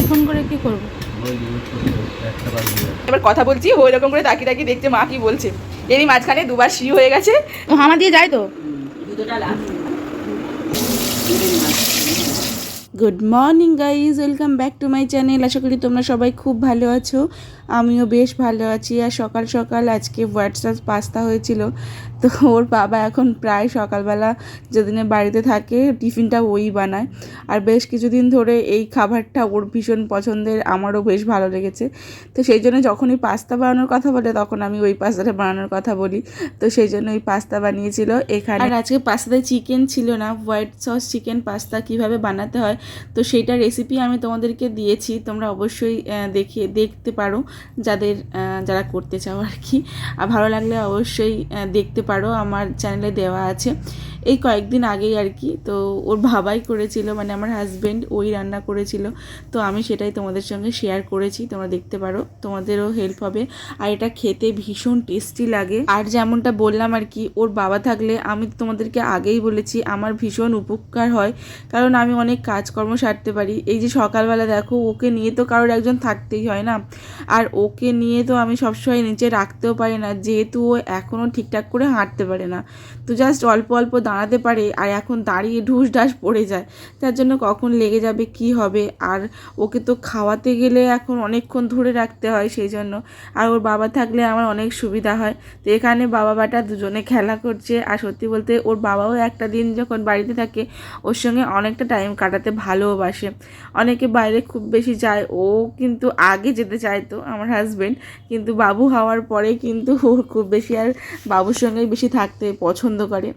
Phone করে কি করবো? এবার কথা বলছি ওই রকম করে তাকিয়ে তাকিয়ে দেখছে মা কি বলছে। এরই মাঝখানে দুবার শুরু হয়ে গেছে। ও হামা দিয়ে যায় তো। Good morning guys, welcome back to my channel. আশা করি তোমরা সবাই খুব ভালো আছো, আমিও বেশ ভালো আছি। আর সকাল সকাল আজকে হোয়াটসঅ্যাপ পাস্তা হয়েছিল, তো ওর বাবা এখন প্রায় সকালবেলা যেদিনে বাড়িতে থাকে টিফিনটা ওই বানায়। আর বেশ কিছুদিন ধরে এই খাবারটা ওর ভীষণ পছন্দের, আমারও বেশ ভালো লেগেছে। তো সেই জন্য যখনই পাস্তা বানানোর কথা বলে তখন আমি ওই পাস্তাটা বানানোর কথা বলি। তো সেই জন্য ওই পাস্তা বানিয়েছিল এখানে। আর আজকে পাস্তাতে চিকেন ছিল না, হোয়াইট সস চিকেন পাস্তা কীভাবে বানাতে হয় তো সেইটার রেসিপি আমি তোমাদেরকে দিয়েছি, তোমরা অবশ্যই দেখতে পারো যারা করতে চাও আর কি। আর ভালো লাগলে অবশ্যই দেখতে পারো, আমার চ্যানেলে দেওয়া আছে। এই কয়েকদিন আগেই আর কি, তো ওর বাবাই করেছিল, মানে আমার হাজব্যান্ড ওই রান্না করেছিল। তো আমি সেটাই তোমাদের সঙ্গে শেয়ার করেছি, তোমরা দেখতে পারো, তোমাদেরও হেল্প হবে। আর এটা খেতে ভীষণ টেস্টি লাগে। আর যেমনটা বললাম আর কি, ওর বাবা থাকলে আমি তোমাদেরকে আগেই বলেছি আমার ভীষণ উপকার হয়, কারণ আমি অনেক কাজকর্ম সারতে পারি। এই যে সকালবেলা দেখো, ওকে নিয়ে তো কারোর একজন থাকতেই হয় না, আর ওকে নিয়ে তো আমি সবসময় নিচে রাখতেও পারি না, যেহেতু ও এখনও ঠিকঠাক করে হাঁটতে পারে না। তো জাস্ট অল্প অল্প দাঁড়াতে পারে, আর এখন দাঁড়িয়ে ঢুস ঢাস পড়ে যায়, তার জন্য কখন লেগে যাবে কি হবে। আর ওকে তো খাওয়াতে গেলে এখন অনেকক্ষণ ধরে রাখতে হয়, সেই জন্য। আর ওর বাবা থাকলে আমার অনেক সুবিধা হয়। তো এখানে বাবা বেটা দুজনে খেলা করছে। আর সত্যি বলতে ওর বাবাও একটা দিন যখন বাড়িতে থাকে ওর সঙ্গে অনেকটা টাইম কাটাতে ভালোবাসে। অনেকে বাইরে খুব বেশি যায়, ও কিন্তু আগে যেতে চাইতো আমার হাজব্যান্ড, কিন্তু বাবু হওয়ার পরে কিন্তু ও খুব বেশি আর বাবুর সঙ্গেই বেশি থাকতে পছন্দ করে।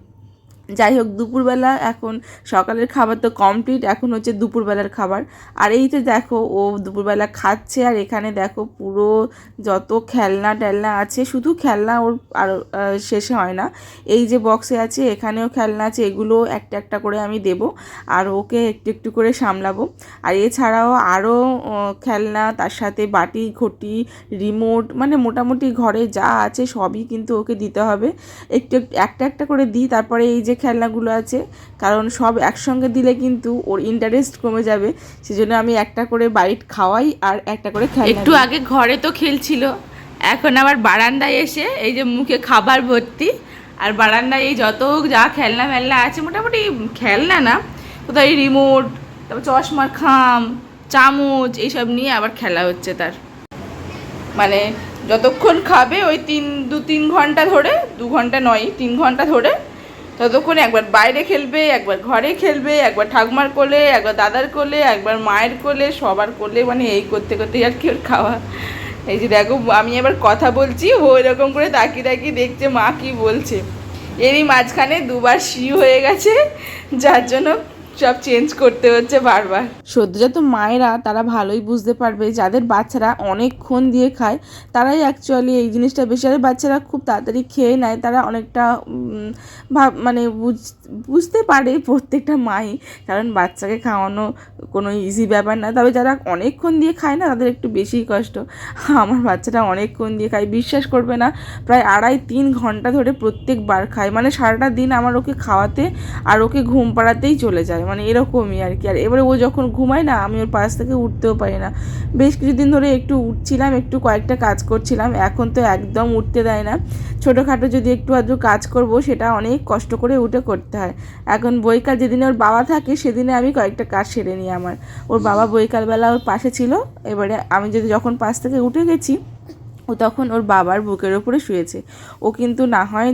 যাই হোক, দুপুরবেলা এখন সকালের খাবার তো কমপ্লিট, এখন হচ্ছে দুপুরবেলার খাবার। আর এই তো দেখো ও দুপুরবেলা খাচ্ছে। আর এখানে দেখো পুরো যত খেলনা টেলনা আছে, শুধু খেলনা ওর আর শেষে হয় না। এই যে বক্সে আছে এখানেও খেলনা আছে, এগুলো একটা একটা করে আমি দেব, আর ওকে একটু একটু করে সামলাবো। আর এছাড়াও আরও খেলনা, তার সাথে বাটি ঘটি রিমোট, মানে মোটামুটি ঘরে যা আছে সবই কিন্তু ওকে দিতে হবে। একটু একটা একটা করে দিই। তারপরে এই যে খেলনাগুলো আছে, কারণ সব একসঙ্গে দিলে কিন্তু ওর ইন্টারেস্ট কমে যাবে, সেজন্য আমি একটা করে বাইট খাওয়াই আর একটা করে খেলনা। একটু আগে ঘরে তো খেলছিল, এখন আবার বারান্দায় এসে এই যে মুখে খাবার ভর্তি। আর বারান্দায় এই যত যা খেলনা ফেলনা আছে, মোটামুটি খেলনা না, কোথাও এই রিমোট, তারপর চশমার খাম, চামচ, এইসব নিয়ে আবার খেলা হচ্ছে তার। মানে যতক্ষণ খাবে ওই 2-3 ঘন্টা ধরে, 2 ঘন্টা নয় 3 ঘন্টা ধরে, ততক্ষণ একবার বাইরে খেলবে, একবার ঘরে খেলবে, একবার ঠাকুমার কোলে, একবার দাদার কোলে, একবার মায়ের কোলে, সবার কোলে, মানে এই করতে করতেই আর কি ওর খাওয়া। এই যে দেখো আমি এবার কথা বলছি, ও এরকম করে তাকিয়ে তাকিয়ে দেখছে মা কি বলছে। এরই মাঝখানে দুবার শিউ হয়ে গেছে, যার জন্য সব চেঞ্জ করতে হচ্ছে বারবার। সদ্যজাত মায়েরা তারা ভালোই বুঝতে পারবে, যাদের বাচ্চারা অনেকক্ষণ দিয়ে খায় তারাই অ্যাকচুয়ালি এই জিনিসটা বেশি। যাদের বাচ্চারা খুব তাড়াতাড়ি খেয়ে নেয় তারা অনেকটা মানে বুঝতে পারে প্রত্যেকটা মাই, কারণ বাচ্চাকে খাওয়ানো কোনো ইজি ব্যাপার না। তবে যারা অনেকক্ষণ দিয়ে খায় না তাদের একটু বেশিই কষ্ট। আমার বাচ্চাটা অনেকক্ষণ দিয়ে খায়, বিশ্বাস করবে না, প্রায় 2.5-3 ঘন্টা ধরে প্রত্যেকবার খায়। মানে সারাটা দিন আমার ওকে খাওয়াতে আর ওকে ঘুম পাড়াতেই চলে যায়, মানে এরকমই আর কি। আর এবারে ও যখন ঘুমায় না, আমি ওর পাশ থেকে উঠতেও পারি না। বেশ কিছুদিন ধরে একটু উঠছিলাম, একটু কয়েকটা কাজ করছিলাম, এখন তো একদম উঠতে দেয় না। ছোটোখাটো যদি একটু আধটু কাজ করব সেটা অনেক কষ্ট করে উঠে করতে হয়। এখন বৈকাল যেদিনে ওর বাবা থাকে সেদিনে আমি কয়েকটা কাজ সেরে নিই আমার। ওর বাবা বৈকালবেলা ওর পাশে ছিল, এবারে আমি যখন পাশ থেকে উঠে গেছি ও তখন ওর বাবার বুকের ওপরে শুয়েছে। ও কিন্তু না হয়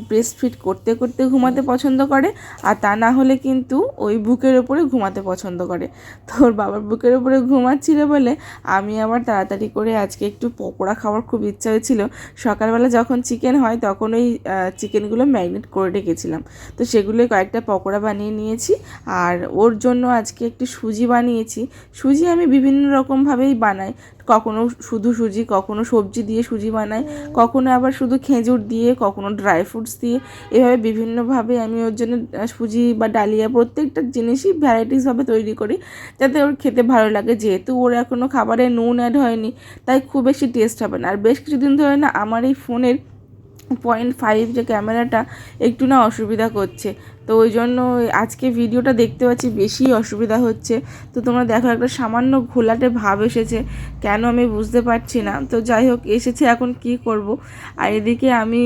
ব্রেস্ট ফিড করতে করতে ঘুমাতে পছন্দ করে, আর তা না হলে কিন্তু ওই বুকের ওপরে ঘুমাতে পছন্দ করে। তো ওর বাবার বুকের ওপরে ঘুমাচ্ছিল বলে আমি আবার তাড়াতাড়ি করে আজকে একটু পকোড়া খাওয়ার খুব ইচ্ছা হয়েছিল। সকালবেলা যখন চিকেন হয় তখন ওই চিকেনগুলো ম্যারিনেট করে রেখেছিলাম, তো সেগুলোই কয়েকটা পকোড়া বানিয়ে নিয়েছি। আর ওর জন্য আজকে একটু সুজি বানিয়েছি। সুজি আমি বিভিন্ন রকমভাবেই বানাই, কখনো শুধু সুজি, কখনো সবজি দিয়ে সুজি বানাই, কখনো আবার শুধু খেজুর দিয়ে, কখনো ড্রাই ফ্রুটস দিয়ে, এভাবে বিভিন্নভাবে আমি ওর জন্য সুজি বা ডালিয়া প্রত্যেকটা জিনিসই ভ্যারাইটিসভাবে তৈরি করি, যাতে ওর খেতে ভালো লাগে। যেহেতু ওর এখনও খাবারে নুন অ্যাড হয়নি, তাই খুব বেশি টেস্ট হবে না। আর বেশ কিছুদিন ধরে না আমার এই ফোনের 0.5 যে ক্যামেরাটা একটু না অসুবিধা করছে, তো ওই জন্য আজকে ভিডিওটা দেখতে পাচ্ছি বেশি অসুবিধা হচ্ছে। তো তোমরা দেখো একটা সামান্য ঘোলাটে ভাব এসেছে, কেন আমি বুঝতে পারছি না। তো যাই হোক এসেছে, এখন কি করব। আর এদিকে আমি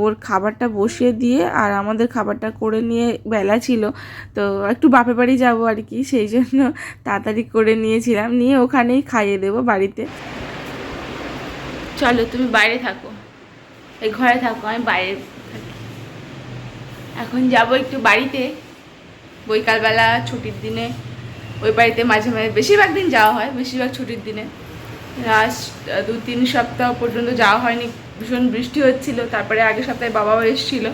ওর খাবারটা বসিয়ে দিয়ে আর আমাদের খাবারটা করে নিয়ে বেলা ছিল, তো একটু বাপের বাড়ি যাবো আর কি, সেই জন্য তাড়াতাড়ি করে নিয়েছিলাম, নিয়ে ওখানেই খাইয়ে দেবো বাড়িতে। চলো তুমি বাইরে থাকো, এই ঘরে থাকো, আমি বাইরে থাকি। এখন যাব একটু বাড়িতে, বৈকালবেলা ছুটির দিনে ওই বাড়িতে মাঝে মাঝে, বেশিরভাগ দিন যাওয়া হয়, বেশিরভাগ ছুটির দিনে। লাস্ট 2-3 সপ্তাহ পর্যন্ত যাওয়া হয়নি, ভীষণ বৃষ্টি হচ্ছিল। তারপরে আগের সপ্তাহে বাবাও এসেছিলো,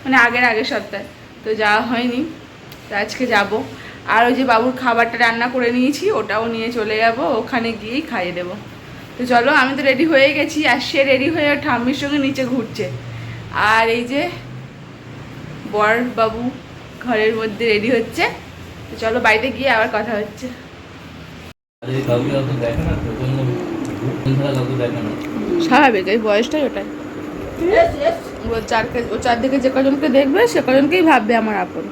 মানে আগের সপ্তাহে, তো যাওয়া হয়নি। তো আজকে যাব। আর ওই যে বাবুর খাবারটা রান্না করে নিয়েছি, ওটাও নিয়ে চলে যাব, ওখানে গিয়েই খাইয়ে দেবো। তো চলো, আমি তো রেডি হয়ে গেছি, আর সে রেডি হয়ে ঠাম্মির সঙ্গে নিচে ঘুরছে। আর এই যে বর বাবু ঘরের মধ্যে রেডি হচ্ছে। তো চলো বাড়িতে গিয়ে আবার কথা হচ্ছে। স্বাভাবিক, এই বয়সটাই ওটাই। ও চারদিকে যে কজনকে দেখবে সে কজনকেই ভাববে আমার আপন।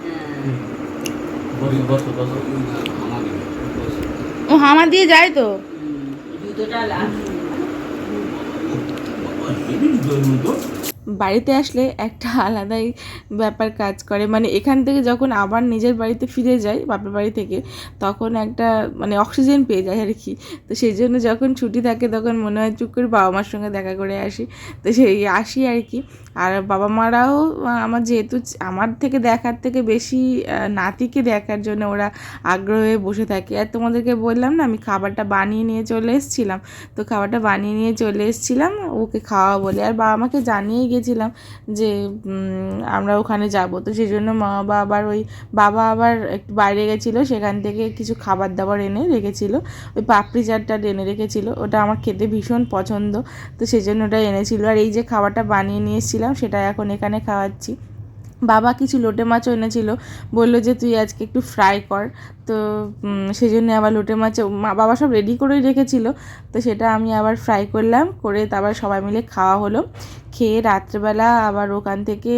ও হামা দিয়ে যায় তো। বাড়িতে আসলে একটা আলাদাই ব্যাপার কাজ করে, মানে এখান থেকে যখন আবার নিজের বাড়িতে ফিরে যাই বাপের বাড়ি থেকে, তখন একটা মানে অক্সিজেন পেয়ে যায় আর কি। তো সেই জন্য যখন ছুটি থাকে তখন মনে হয় চুপ করে বাবা মার সঙ্গে দেখা করে আসি, তো সেই আসি আর কি। আর বাবা মারাও আমার যেহেতু আমার থেকে দেখার থেকে বেশি নাতিকে দেখার জন্য ওরা আগ্রহ হয়ে বসে থাকে। আর তোমাদেরকে বললাম না আমি খাবারটা বানিয়ে নিয়ে চলে এসেছিলাম, তো খাবারটা বানিয়ে নিয়ে চলে এসেছিলাম ওকে খাওয়া বলে। আর বাবা মাকে জানিয়েই গেছিলাম যে আমরা ওখানে যাব। তো সেই জন্য বাবা আবার একটু বাইরে গেছিলো, সেখান থেকে কিছু খাবার দাবার এনে রেখেছিল, ওই পাপড়ি চাটটা এনে রেখেছিল, ওটা আমার খেতে ভীষণ পছন্দ, তো সেই জন্য ওটা এনেছিল। আর এই যে খাবারটা বানিয়ে নিয়ে এসেছিলাম সেটা এখন এখানে খাওয়াচ্ছি। বাবা কিছু লোটে মাছও এনেছিল, বললো যে তুই আজকে একটু ফ্রাই কর। তো সেই জন্য আবার লোটে মাছ বাবা সব রেডি করেই রেখেছিল, তো সেটা আমি আবার ফ্রাই করলাম, করে তারপর সবাই মিলে খাওয়া হলো। খেয়ে রাত্রেবেলা আবার ওখান থেকে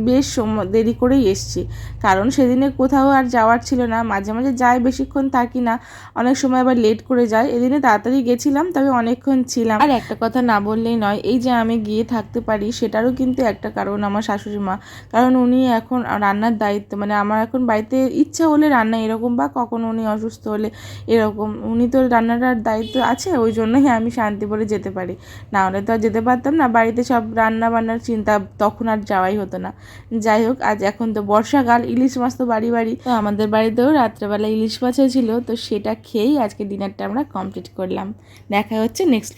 বেশ দেরি করেই এসছি, কারণ সেদিনে কোথাও আর যাওয়ার ছিল না। মাঝে মাঝে যাই, বেশিক্ষণ থাকি না, অনেক সময় আবার লেট করে যাই। এদিনে তাড়াতাড়ি গেছিলাম, তবে অনেকক্ষণ ছিলাম। আর একটা কথা না বললেই নয়, এই যে আমি গিয়ে থাকতে পারি সেটারও কিন্তু একটা কারণ আমার শাশুড়ি মা, কারণ উনি এখন রান্নার দায়িত্ব, মানে আমার এখন বাড়িতে ইচ্ছা হলে রান্না এরকম, বা কখনো উনি অসুস্থ হলে এরকম, উনি তো রান্নাটার দায়িত্ব আছে, ওই জন্যই আমি শান্তি করে যেতে পারি, না হলে তো আর যেতে পারতাম না। বাড়িতে সব রান্না বান্নার চিন্তা, তখন আর যাওয়াই হতো না। যাই হোক, আজ এখন তো বর্ষাকাল, ইলিশ মাছ তো বাড়ি বাড়ি, তো আমাদের বাড়িতেও রাত্রেবেলা ইলিশ মাছ হয়েছিল, তো সেটা খেয়েই আজকে ডিনারটা আমরা কমপ্লিট করলাম। দেখা হচ্ছে নেক্সট।